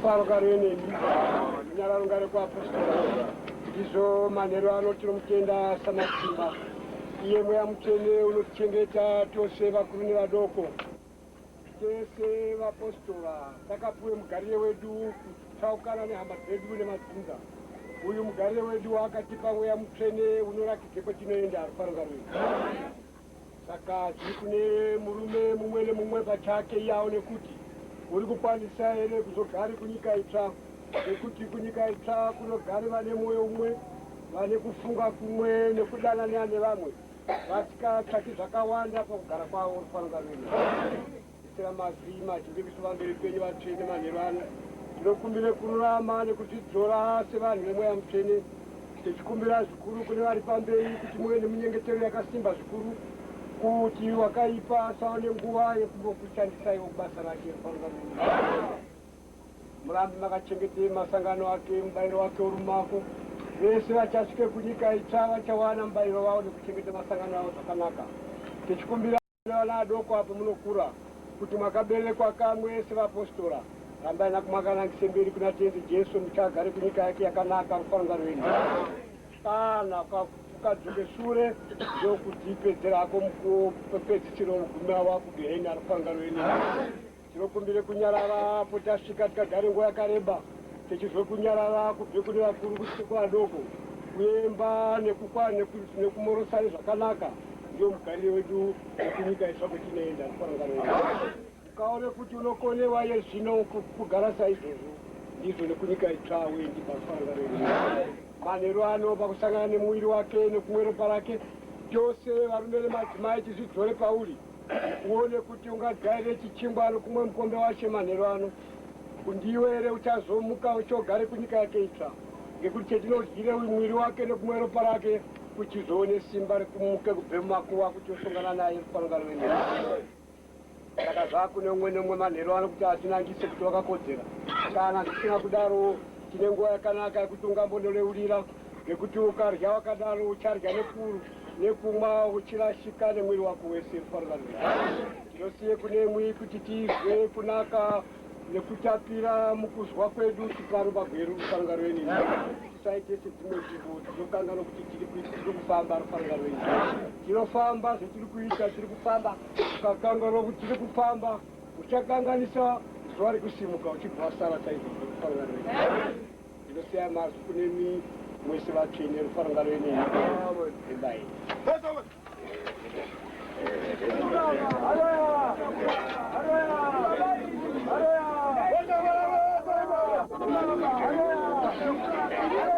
Farogareni, Nyarangare kwa Pastora. Izo manero anotira Samatimba. Yemwe ya mchene unotichengeta tose bakuru vadoko. Tese vapostora takapuwe mugarire wedu kutaukana nehama dzedu nemadzinza. Uyu mugarire wedu akatipa mweya mutsvene unorakidze kwetinoenda Farogareni. Saka tiri kune murume mumwe nemumwe pachake iye aone kuti uri kukwanisa here kuzogare kunyika itsva, nekuti kunyika itsva kunogare vane mwoyo umwe, vane kufunga kumwe nekudanana nevamwe, vasikatsvaki zvakawanda pakugara kwavo Farogareni. Isira mazwi mazhinji kusuva mberi penyu vatsvene manheru ano. Tinokumbire kururama nekuzvidzora sevanhu vemweya mutsvene, tichikumbira zvikuru kune vari pamberi kuti muve nemunyengetero yakasimba zvikuru, kuti wakaipa asaone nguva yekumbokushandisaiwo basa rake Farogareni. Murambe makachengete masangano ake, mubayiro wake urumako. Vese vachasvike kunyika itsva vachawana mubayiro wavo nekuchengeta masangano avo zvakanaka. Tichikumbira vana vadoko apo munokura kuti mwakaberekwa kamwe sevapostora, rambai nakumakanangise mberi kuna tenzi Jesu muchagare kunyika yake yakanaka Farogareni. Kana ukadzoke shure ndokutipedzerako mukupedzisiro muguma wako kugeheni ari Farogareni. Tinokumbire kunyarara apo tasvika tikagare nguva yakareba tichizwe kunyarara kubve kune vakuru kusvika kuvadoko, kuemba nekumorosana zvakanaka ndio mugarire wedu wekunyika itsva kwetinoenda Farogareni. Ukaone kuti unokonewa iye zvino kugara saizvozvo ndizvo nekunyika itsva wendi paFarogareni. Manheru ano pakusangana nemuviri wake nekumwe ropa rake, tose varume nemadzimai tizvidzore pauri, uone kuti ungagarire chichingwa nokumwe mukombe wacho manheru ano. Ndiwe here uchazomuka uchogare kunyika yake itsva, ngekuti chetinodyire mwiri wake nekumwe ropa rake kuchizoone simba rekumuke kubve mumakuva kuti usongana naye Farogareni. Saka zvakune umwe nemumwe manheru ano kuti atinangise kuti wakakodzera. Kana zvisina kudaro tine nguva yakanaka yekuti ungambonoreurira, ngekuti ukarya wakadaro ucharya nekumwa uchirashika nemwiri wako wese Farogareni. Tinosiye kune mwi kuti tizwe kunaka nekutapira mukuzwa kwedu tikarumba gweru Farogareni. Tisaite sedzimwe nzvimbo tinokangana kuti tiri kufamba Farogareni. Tinofamba zvetiri kuita, tiri kufamba. Ukakangana kuti tiri kufamba uchakanganisa zuva rekusimuka uchibva wasara chaizvozvo Farogareni. Ndinosiya mazwi kunemi mwese vatsvene Farogareni. Endai. Hallelujah!